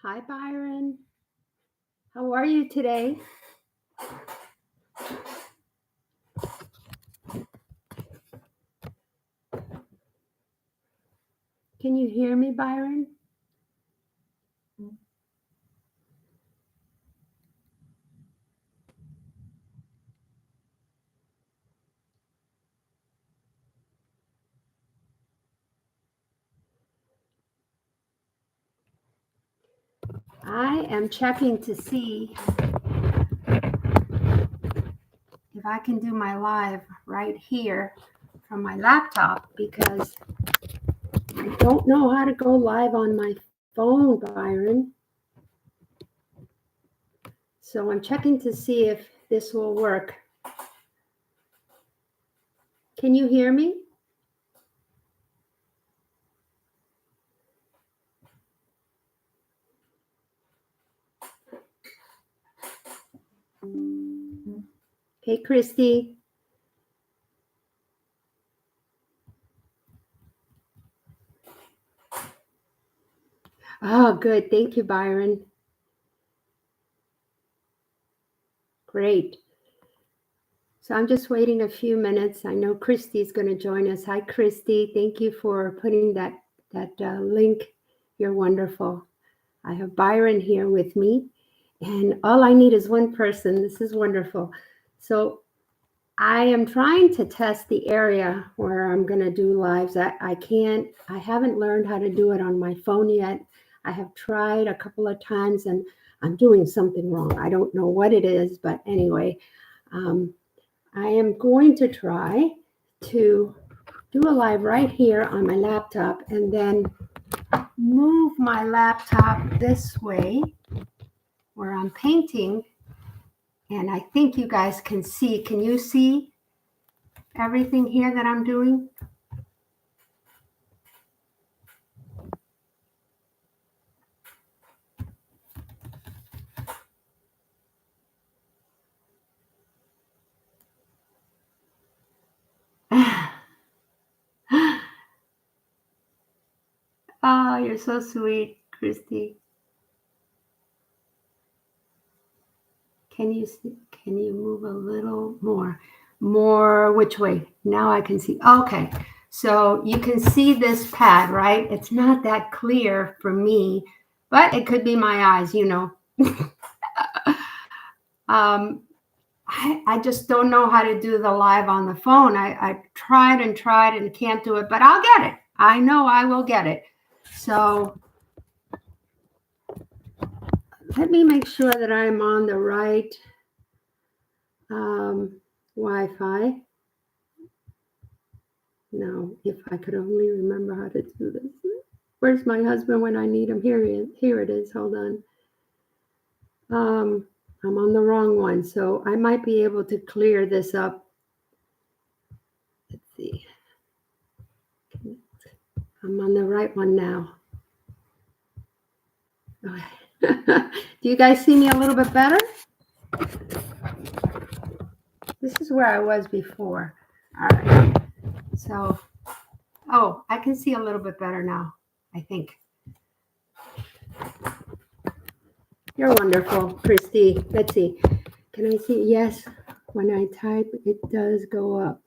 Hi, Byron. How are you today? Can you hear me, Byron? I am checking to see if I can do my live right here from my laptop because I don't know how to go live on my phone, Byron. So I'm checking to see if this will work. Can you hear me? Hey, Christy. Oh, good. Thank you, Byron. Great. So I'm just waiting a few minutes. I know Christy's going to join us. Hi, Christy. Thank you for putting that link. You're wonderful. I have Byron here with me, and all I need is one person. This is wonderful. So I am trying to test the area where I'm going to do lives. I haven't learned how to do it on my phone yet. I have tried a couple of times, and I'm doing something wrong. I don't know what it is, but anyway, I am going to try to do a live right here on my laptop and then move my laptop this way where I'm painting. And I think you guys can see. Can you see everything here that I'm doing? Oh, you're so sweet, Christy. Can you see? Can you move a little more? More which way? Now I can see. Okay. So you can see this pad, right? It's not that clear for me, but it could be my eyes, I just don't know how to do the live on the phone. I tried and tried and can't do it, but I'll get it. I know I will get it. So let me make sure that I'm on the right Wi-Fi. No, if I could only remember how to do this. Where's my husband when I need him? Here he is. Here it is. Hold on. I'm on the wrong one, so I might be able to clear this up. Let's see. I'm on the right one now. Okay. Do you guys see me a little bit better? This is where I was before. All right. So, oh, I can see a little bit better now, I think. You're wonderful, Christy. Let's see. Can I see? Yes. When I type, it does go up.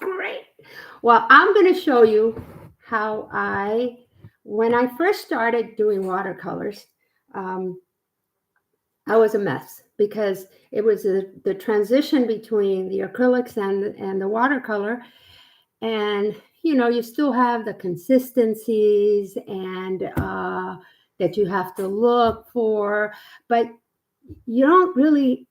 Great. Well, I'm going to show you how when I first started doing watercolors, I was a mess because it was the transition between the acrylics and the watercolor. And, you still have the consistencies and that you have to look for, but you don't really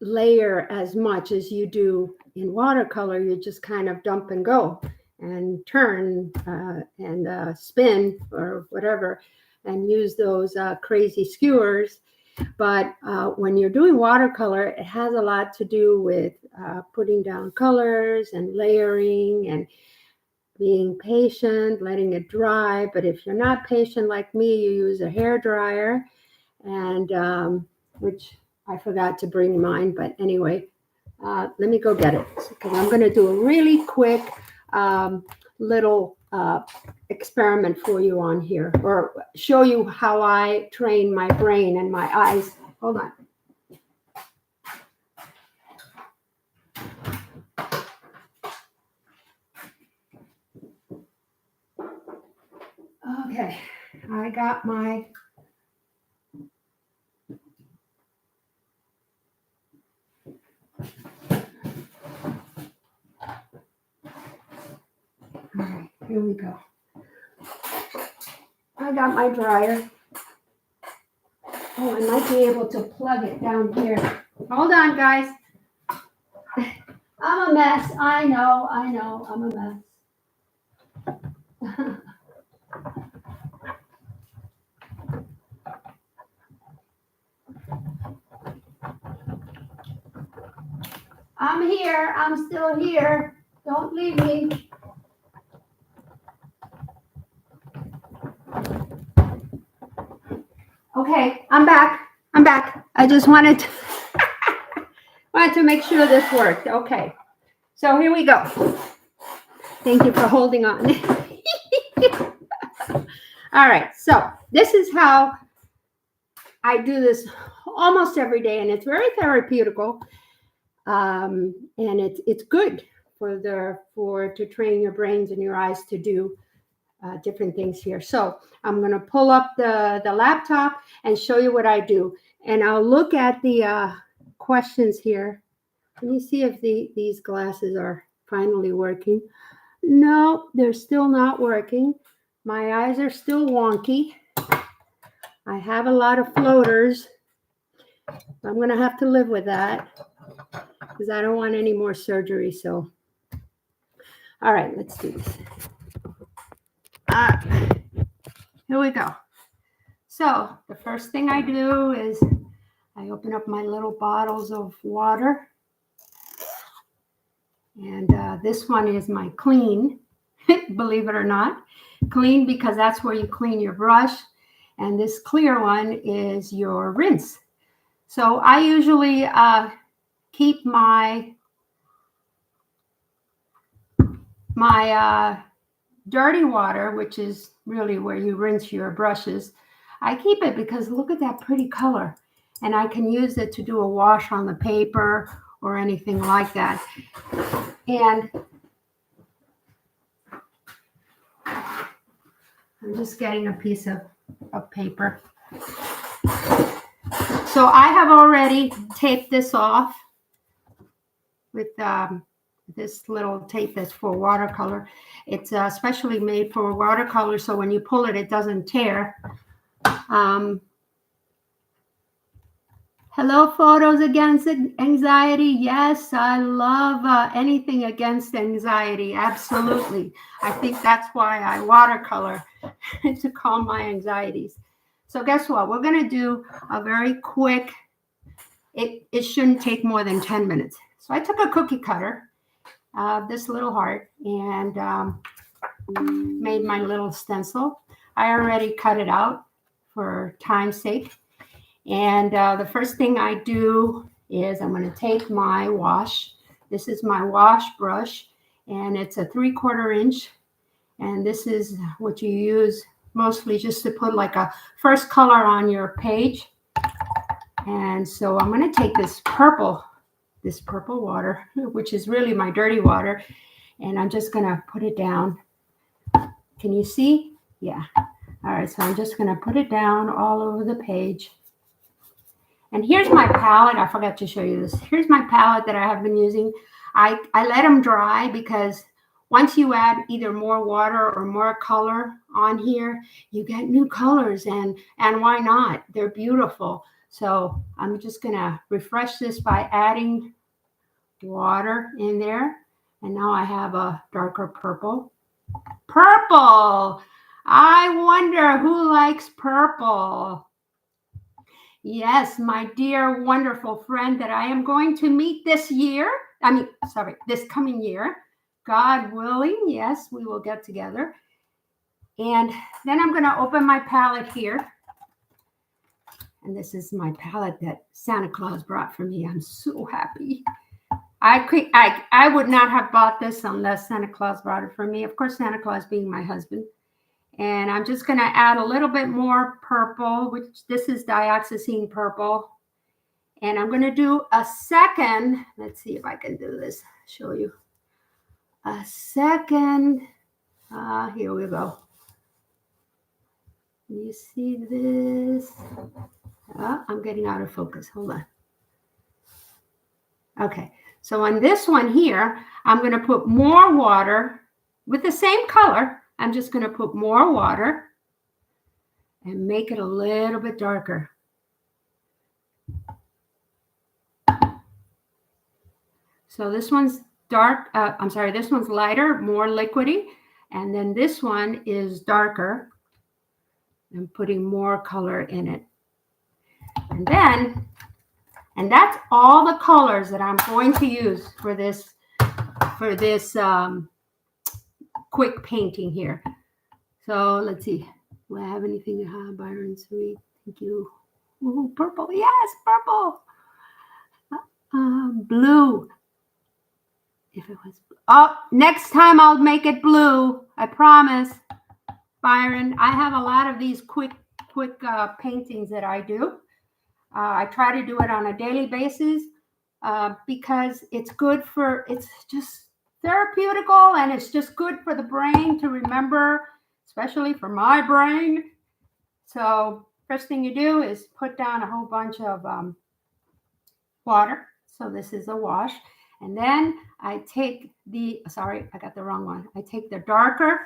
layer as much as you do in watercolor. You just kind of dump and go and turn and spin or whatever and use those crazy skewers. But when you're doing watercolor, it has a lot to do with putting down colors and layering and being patient, letting it dry. But if you're not patient like me, you use a hair dryer, and which I forgot to bring mine. But anyway, Let me go get it because I'm going to do a really quick little experiment for you on here, or show you how I train my brain and my eyes. Hold on. Okay, I got my all right, here we go. I got my dryer. Oh, I might be able to plug it down here. Hold on, guys. I'm a mess. I know, I'm a mess. I'm here. I'm still here. Don't leave me. Okay, I'm back. I'm back. I just wanted to make sure this worked. Okay. So here we go. Thank you for holding on. All right. So this is how I do this almost every day, and it's very therapeutical. And it's good to train your brains and your eyes to do different things here. So I'm going to pull up the laptop and show you what I do. And I'll look at the questions here. Let me see if these glasses are finally working. No, they're still not working. My eyes are still wonky. I have a lot of floaters. I'm going to have to live with that because I don't want any more surgery. So, all right, let's do this. Here we go. So the first thing I do is I open up my little bottles of water. And this one is my clean, believe it or not. Clean because that's where you clean your brush. And this clear one is your rinse. So I usually keep my dirty water, which is really where you rinse your brushes. I keep it because look at that pretty color. And I can use it to do a wash on the paper or anything like that. And I'm just getting a piece of paper. So I have already taped this off with this little tape that's for watercolor. It's specially made for watercolor, so when you pull it, it doesn't tear. Hello, photos against anxiety. Yes, I love anything against anxiety. Absolutely. I think that's why I watercolor, to calm my anxieties. So guess what? We're going to do a very quick, it shouldn't take more than 10 minutes. So I took a cookie cutter, this little heart, and made my little stencil. I already cut it out for time's sake. And the first thing I do is I'm going to take my wash. This is my wash brush, and it's a 3/4 inch. And this is what you use mostly just to put like a first color on your page. And so I'm going to take this purple water, which is really my dirty water, and I'm just going to put it down. Can you see? Yeah. All right, so I'm just going to put it down all over the page. And here's my palette. I forgot to show you this. Here's my palette that I have been using. I let them dry because once you add either more water or more color on here, you get new colors, and why not? They're beautiful. So I'm just going to refresh this by adding water in there. And now I have a darker purple. Purple! I wonder who likes purple. Yes, my dear, wonderful friend that I am going to meet this coming year. God willing, yes, we will get together. And then I'm going to open my palette here. And this is my palette that Santa Claus brought for me. I'm so happy. I would not have bought this unless Santa Claus brought it for me. Of course, Santa Claus being my husband. And I'm just going to add a little bit more purple, which this is dioxazine purple. And I'm going to do a second. Let's see if I can do this. Show you a second. Here we go. You see this? I'm getting out of focus. Hold on. Okay. So on this one here, I'm going to put more water with the same color. I'm just going to put more water and make it a little bit darker. So this one's dark. This one's lighter, more liquidy. And then this one is darker. I'm putting more color in it. And that's all the colors that I'm going to use for this quick painting here. So let's see. Do I have anything? Byron, sweet. Thank you. Ooh, purple. Yes, purple. Blue. If it was blue. Oh, next time I'll make it blue. I promise. Byron, I have a lot of these quick paintings that I do. I try to do it on a daily basis because it's just therapeutical, and it's just good for the brain to remember, especially for my brain. So first thing you do is put down a whole bunch of water. So this is a wash. And then I take I got the wrong one. I take the darker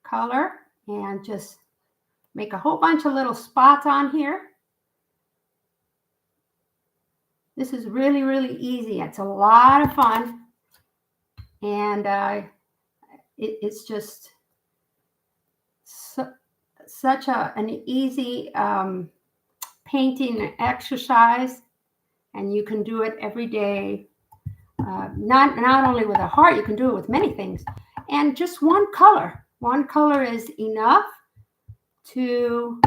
color and just make a whole bunch of little spots on here. This is really, really easy. It's a lot of fun. And it's just such an easy painting exercise. And you can do it every day. Not only with a heart, you can do it with many things. And just one color. One color is enough to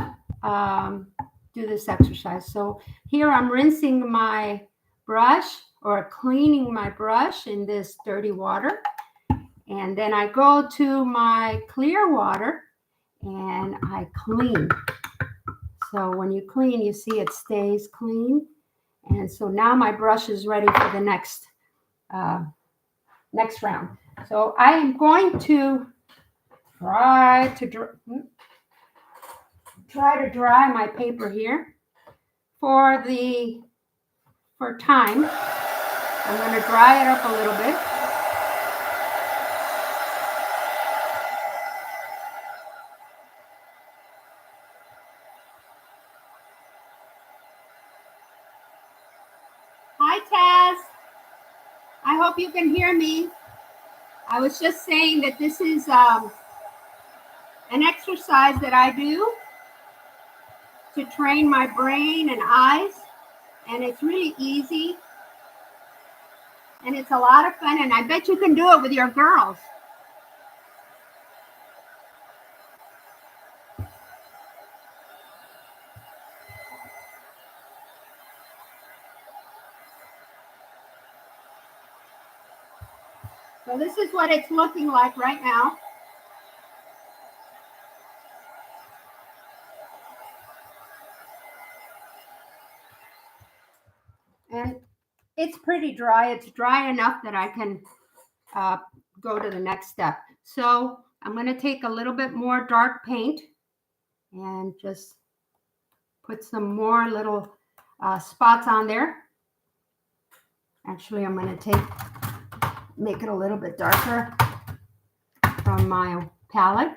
do this exercise. So here I'm rinsing my brush or cleaning my brush in this dirty water. And then I go to my clear water and I clean. So when you clean, you see it stays clean. And so now my brush is ready for the next round. So I am going to try to dry my paper here for time. I'm going to dry it up a little bit. Hi, Taz. I hope you can hear me. I was just saying that this is an exercise that I do to train my brain and eyes, and it's really easy, and it's a lot of fun, and I bet you can do it with your girls. So this is what it's looking like right now. And it's pretty dry. It's dry enough that I can go to the next step. So I'm going to take a little bit more dark paint and just put some more little spots on there. Actually, I'm going to make it a little bit darker from my palette.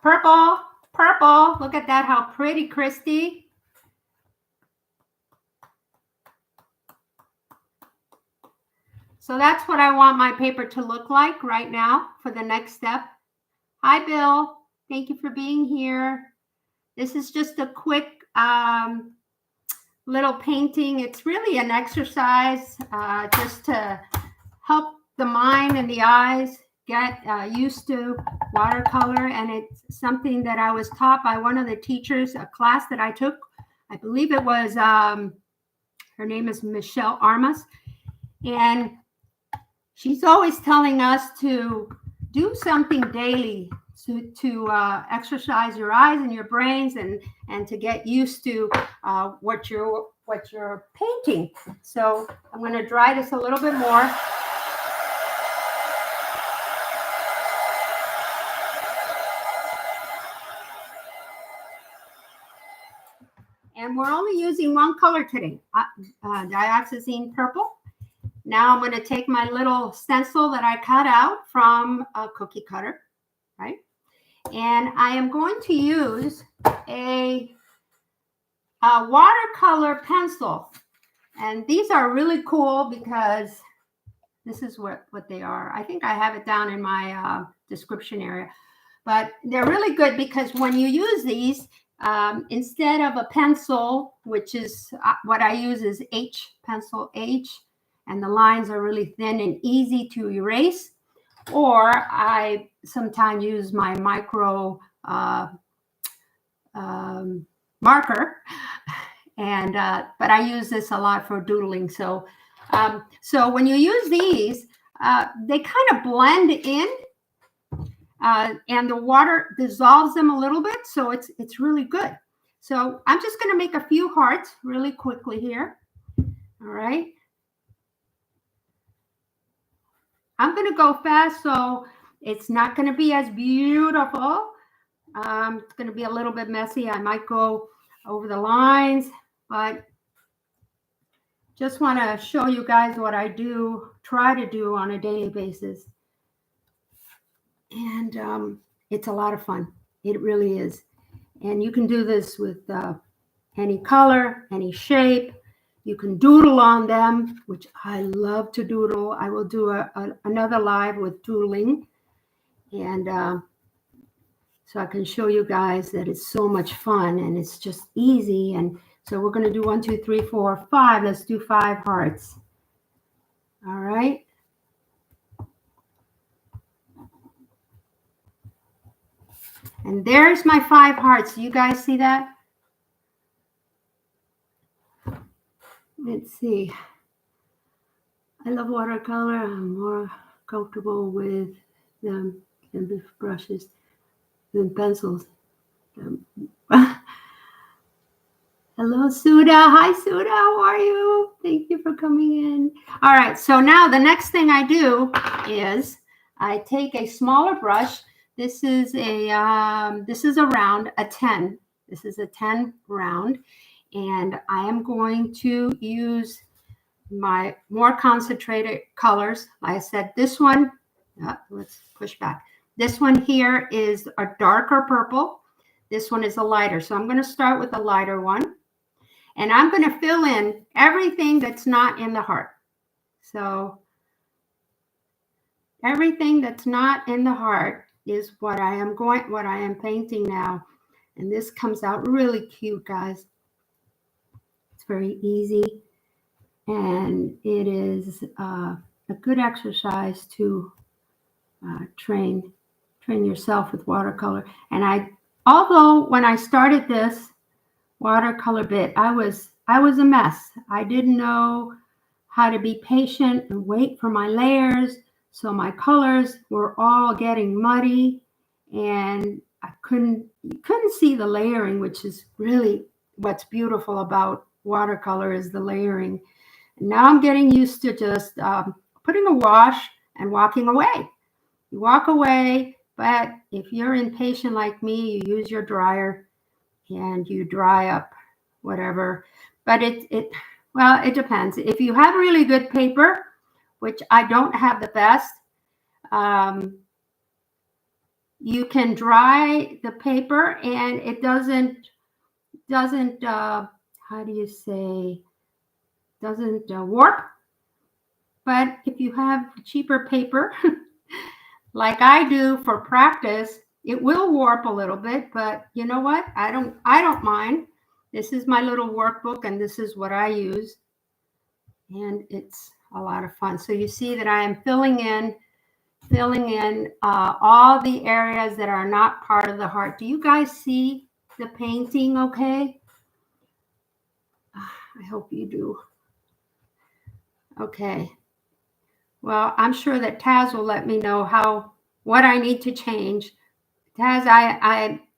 Purple, purple. Look at that, how pretty, Christy. So that's what I want my paper to look like right now for the next step. Hi, Bill. Thank you for being here. This is just a quick little painting. It's really an exercise just to help the mind and the eyes get used to watercolor, and it's something that I was taught by one of the teachers, a class that I took. I believe it was, her name is Michelle Armas, and she's always telling us to do something daily to exercise your eyes and your brains, and to get used to what you're painting. So I'm going to dry this a little bit more. And we're only using one color today, dioxazine purple. Now I'm going to take my little stencil that I cut out from a cookie cutter, right? And I am going to use a watercolor pencil. And these are really cool because this is what they are. I think I have it down in my description area. But they're really good because when you use these, instead of a pencil, which is what I use is pencil H, and the lines are really thin and easy to erase. Or I sometimes use my micro marker, and but I use this a lot for doodling. So when you use these, they kind of blend in. And the water dissolves them a little bit, so it's really good. So I'm just going to make a few hearts really quickly here. All right. I'm going to go fast, so it's not going to be as beautiful. It's going to be a little bit messy. I might go over the lines, but just want to show you guys what I try to do on a daily basis. And it's a lot of fun. It really is. And you can do this with any color, any shape. You can doodle on them, which I love to doodle. I will do another live with doodling. And so I can show you guys that it's so much fun and it's just easy. And so we're going to do 1, 2, 3, 4, 5. Let's do 5 hearts. All right. And there's my 5 hearts. You guys see that? Let's see. I love watercolor. I'm more comfortable with them than with brushes than pencils. Hello, Suda. Hi, Suda. How are you? Thank you for coming in. All right. So now the next thing I do is I take a smaller brush. This is a round, a 10. This is a 10 round. And I am going to use my more concentrated colors. Like I said, this one, let's push back. This one here is a darker purple. This one is a lighter. So I'm going to start with the lighter one. And I'm going to fill in everything that's not in the heart. So everything that's not in the heart is what I am painting now. And this comes out really cute, guys. It's very easy. And it is a good exercise to train yourself with watercolor. And although when I started this watercolor bit, I was a mess. I didn't know how to be patient and wait for my layers. So my colors were all getting muddy, and you couldn't see the layering, which is really what's beautiful about watercolor is the layering. And now I'm getting used to just putting a wash and walking away. You walk away, but if you're impatient like me, you use your dryer and you dry up whatever. But it depends. If you have really good paper, which I don't have the best, you can dry the paper and it doesn't warp. But if you have cheaper paper like I do for practice, it will warp a little bit, but you know what? I don't mind. This is my little workbook and this is what I use. And it's a lot of fun. So you see that I am filling in filling in all the areas that are not part of the heart. Do you guys see the painting okay? I hope you do. Okay. Well, I'm sure that Taz will let me know what I need to change. Taz,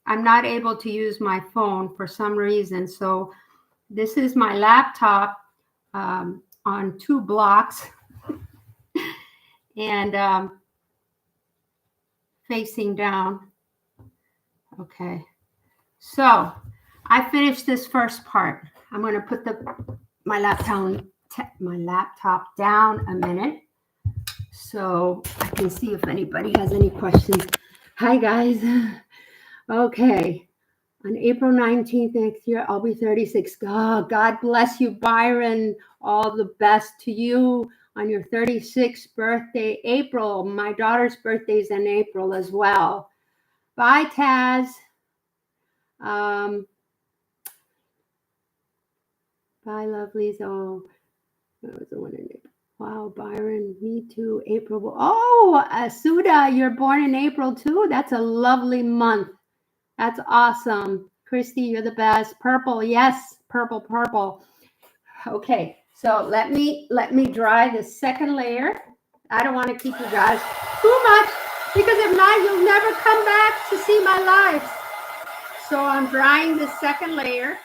I'm not able to use my phone for some reason. So this is my laptop on 2 blocks and facing down. Okay. So I finished this first part. I'm going to put my laptop down a minute so I can see if anybody has any questions. Hi, guys. Okay. On April 19th next year, I'll be 36. Oh, God bless you, Byron. All the best to you on your 36th birthday, April. My daughter's birthday is in April as well. Bye, Taz. Bye, lovelies. Oh, that was the one in April. Wow, Byron, me too. April. Oh, Suda, you're born in April too. That's a lovely month. That's awesome. Christy, you're the best. Purple, yes, purple, purple. Okay, so let me dry the second layer. I don't want to keep you guys too much because if not, you'll never come back to see my lives. So I'm drying the second layer.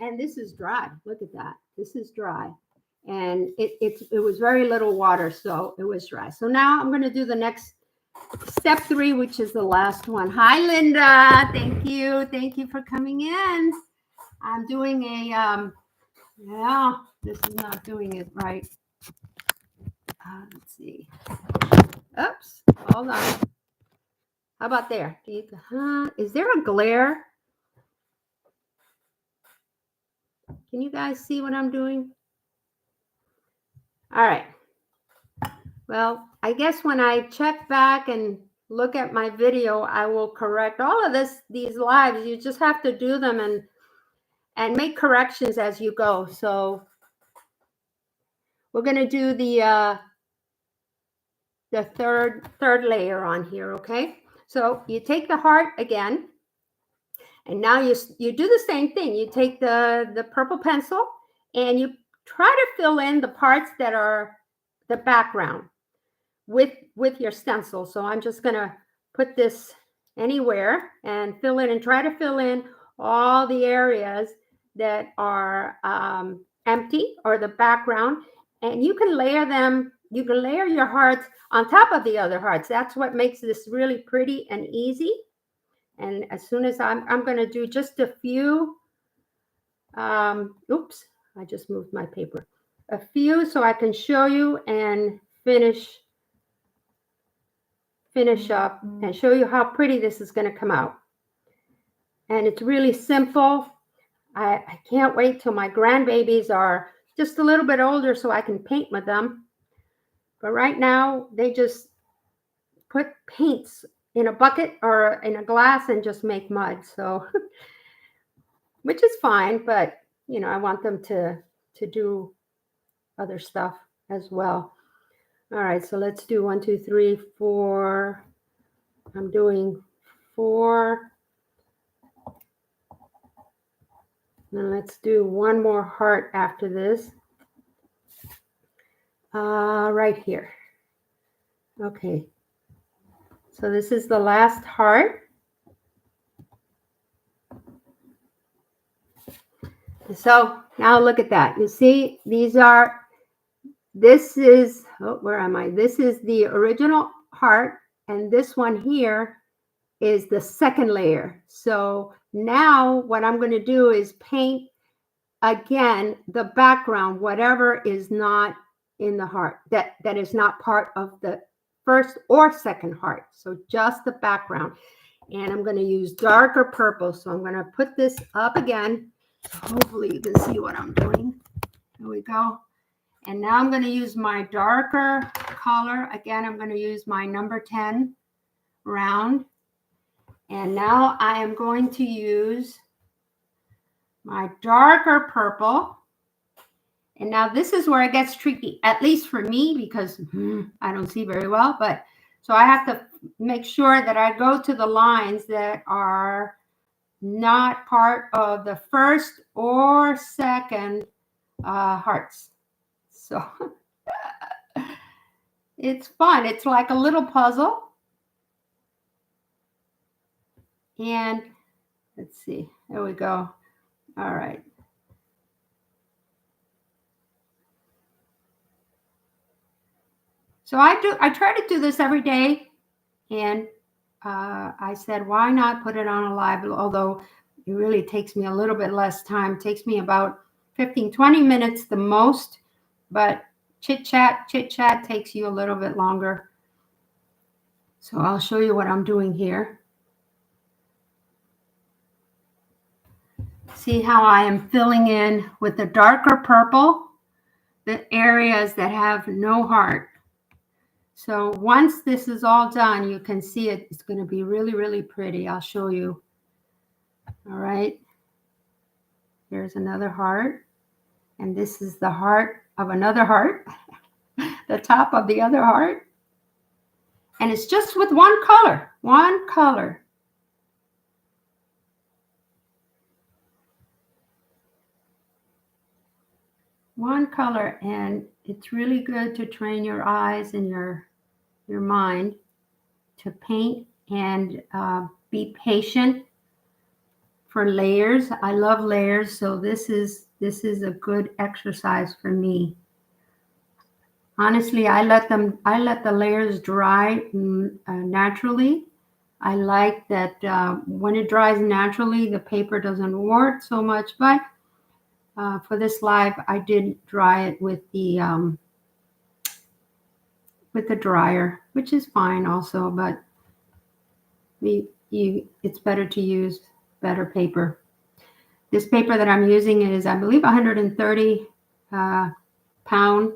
And this is dry. Look at that. This is dry. And it was very little water, so it was dry. So now I'm going to do the next step 3, which is the last one. Hi, Linda. Thank you. Thank you for coming in. I'm doing a, yeah, this is not doing it right. Let's see. Oops. Hold on. How about there? Is there a glare? Can you guys see what I'm doing? All right. Well, I guess when I check back and look at my video, I will correct all of these lives. You just have to do them and make corrections as you go. So we're going to do the third layer on here, okay? So you take the heart again, and now you do the same thing. You take the purple pencil and you try to fill in the parts that are the background with your stencil. So I'm just going to put this anywhere and fill in and try to fill in all the areas that are empty or the background. And you can layer them. You can layer your hearts on top of the other hearts. That's what makes this really pretty and easy. And as soon as I'm going to do just a few, oops, I just moved my paper. A few so I can show you and finish up and show you how pretty this is going to come out. And it's really simple. I can't wait till my grandbabies are just a little bit older so I can paint with them. But right now, they just put paints in a bucket or in a glass and just make mud. So, which is fine, but you know, I want them to do other stuff as well. All right, so let's do 1, 2, 3, 4. I'm doing 4. Now let's do one more heart after this. Right here. Okay. So this is the last heart. So now look at that. You see, this is, oh, where am I? This is the original heart, and this one here is the second layer. So now what I'm going to do is paint again the background, whatever is not in the heart, that is not part of the first or second heart. So just the background. And I'm going to use darker purple. So I'm going to put this up again. Hopefully you can see what I'm doing. Here we go. And now I'm going to use my darker color. Again, I'm going to use my number 10 round. And now I am going to use my darker purple. And now this is where it gets tricky, at least for me, because I don't see very well. But so I have to make sure that I go to the lines that are not part of the first or second hearts. So it's fun. It's like a little puzzle. And let's see, there we go. All right. So I try to do this every day. And I said, why not put it on a live? Although it really takes me a little bit less time. It takes me about 15, 20 minutes the most. But chit chat takes you a little bit longer. So I'll show you what I'm doing here. See how I am filling in with the darker purple the areas that have no heart. So once this is all done, you can see it. It's going to be really, really pretty. I'll show you. All right. Here's another heart. And this is the heart of another heart. The top of the other heart. And it's just with one color. One color. One color. And it's really good to train your eyes and your mind to paint and be patient for layers. I love layers, so this is a good exercise for me. Honestly, I let the layers dry naturally. I like that when it dries naturally, the paper doesn't wart so much. But for this live, I did dry it with the dryer, which is fine also. But it's better to use better paper. This paper that I'm using is, I believe, 130 pound,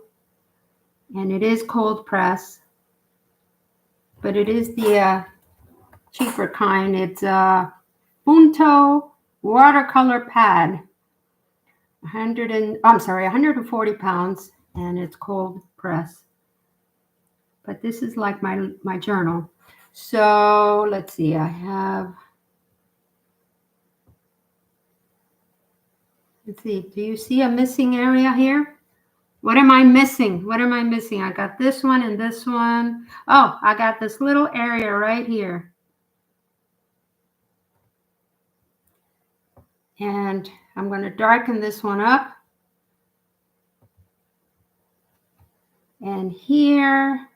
and it is cold press, but it is the cheaper kind. It's a Punto watercolor pad, 140 pounds, and it's cold press. But this is like my journal. So let's see, let's see, do you see a missing area here? What am I missing? What am I missing? I got this one and this one. Oh, I got this little area right here. And I'm going to darken this one up. And here,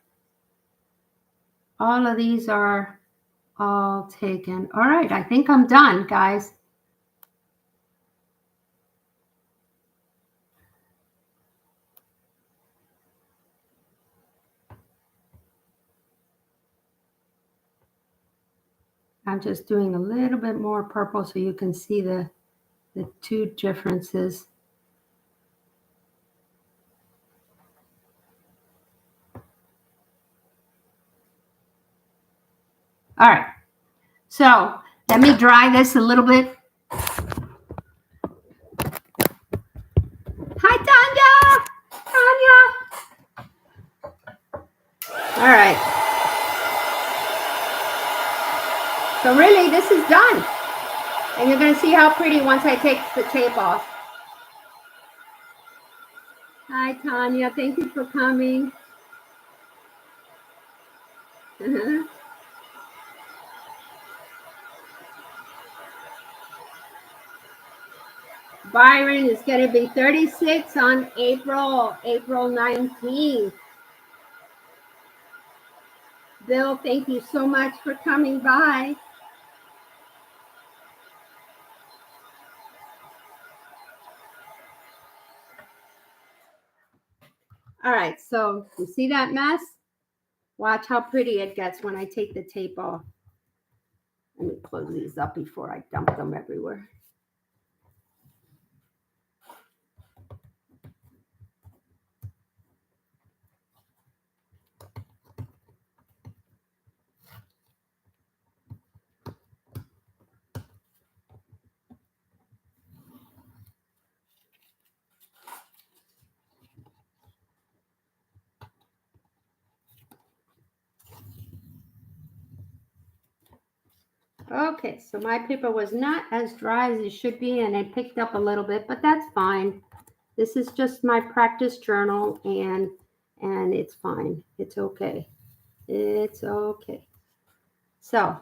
all of these are all taken. All right, I think I'm done, guys. I'm just doing a little bit more purple so you can see the two differences. All right, so let me dry this a little bit. Hi, Tanya. All right. So really, this is done. And you're going to see how pretty once I take the tape off. Hi, Tanya. Thank you for coming. Byron is going to be 36 on April 19th. Bill, thank you so much for coming by. All right, so you see that mess? Watch how pretty it gets when I take the tape off. Let me close these up before I dump them everywhere. Okay, so my paper was not as dry as it should be, and it picked up a little bit, but that's fine. This is just my practice journal, and it's fine. It's okay. It's okay. So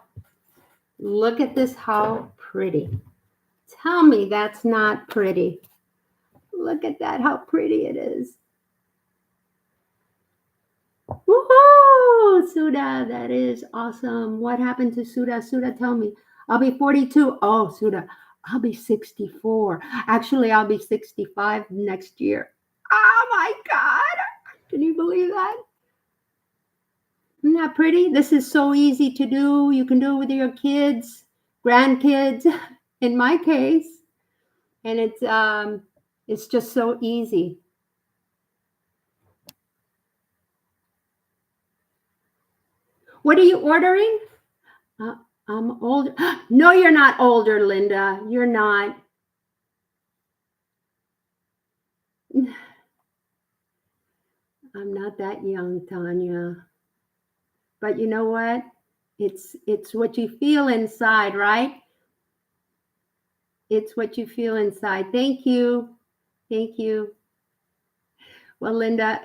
look at this, how pretty. Tell me that's not pretty. Look at that, how pretty it is. Woohoo! Suda, that is awesome. What happened to Suda? Suda, tell me. I'll be 42. Oh, Suda, I'll be 64. Actually, I'll be 65 next year. Oh my God. Can you believe that? Isn't that pretty? This is so easy to do. You can do it with your kids, grandkids, in my case. And it's just so easy. What are you ordering? Uh, I'm older. No, you're not older, Linda. You're not. I'm not that young, Tanya. But you know what? It's what you feel inside, right? It's what you feel inside. Thank you. Thank you. Well, Linda,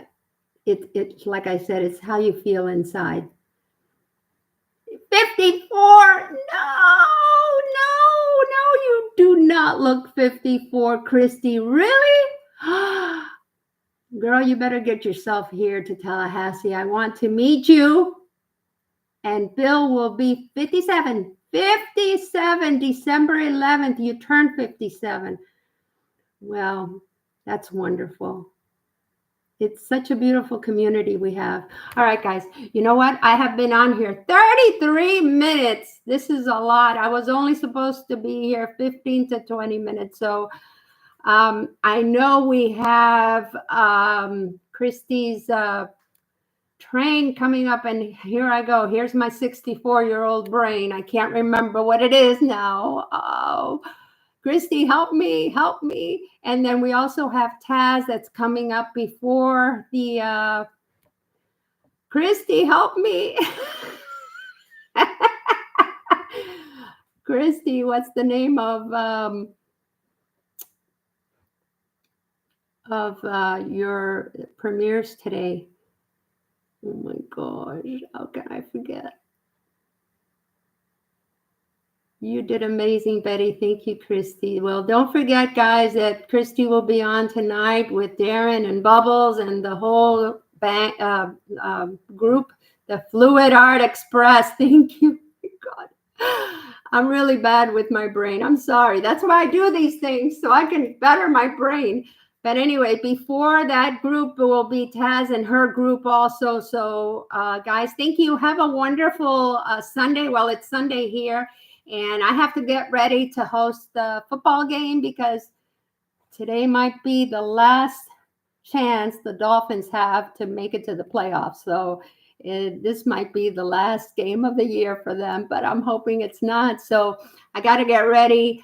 it's like I said, it's how you feel inside. 54. No, no, you do not look 54, Christy. Really? Girl, you better get yourself here to Tallahassee. I want to meet you. And Bill will be 57. 57, December 11th. You turn 57. Well, that's wonderful. It's such a beautiful community we have. All right, guys. You know what? I have been on here 33 minutes. This is a lot. I was only supposed to be here 15 to 20 minutes. So I know we have Christy's train coming up, and here I go. Here's my 64-year-old brain. I can't remember what it is now. Oh, Christy, help me, help me. And then we also have Taz that's coming up before the Christy, help me. Christy, what's the name of your premieres today? Oh my gosh, how can I forget? You did amazing, Betty. Thank you, Christy. Well, don't forget, guys, that Christy will be on tonight with Darren and Bubbles and the whole group, the Fluid Art Express. Thank you. God, I'm really bad with my brain. I'm sorry. That's why I do these things, so I can better my brain. But anyway, before that group will be Taz and her group also. So, guys, thank you. Have a wonderful Sunday. Well, it's Sunday here. And I have to get ready to host the football game because today might be the last chance the Dolphins have to make it to the playoffs. So this might be the last game of the year for them, but I'm hoping it's not. So I got to get ready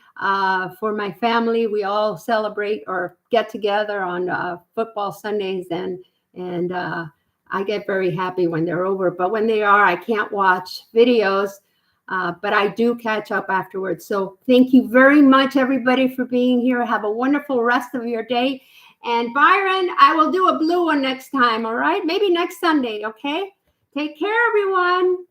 for my family. We all celebrate or get together on football Sundays, and I get very happy when they're over. But when they are, I can't watch videos. But I do catch up afterwards. So thank you very much, everybody, for being here. Have a wonderful rest of your day. And Byron, I will do a blue one next time, all right? Maybe next Sunday, okay? Take care, everyone.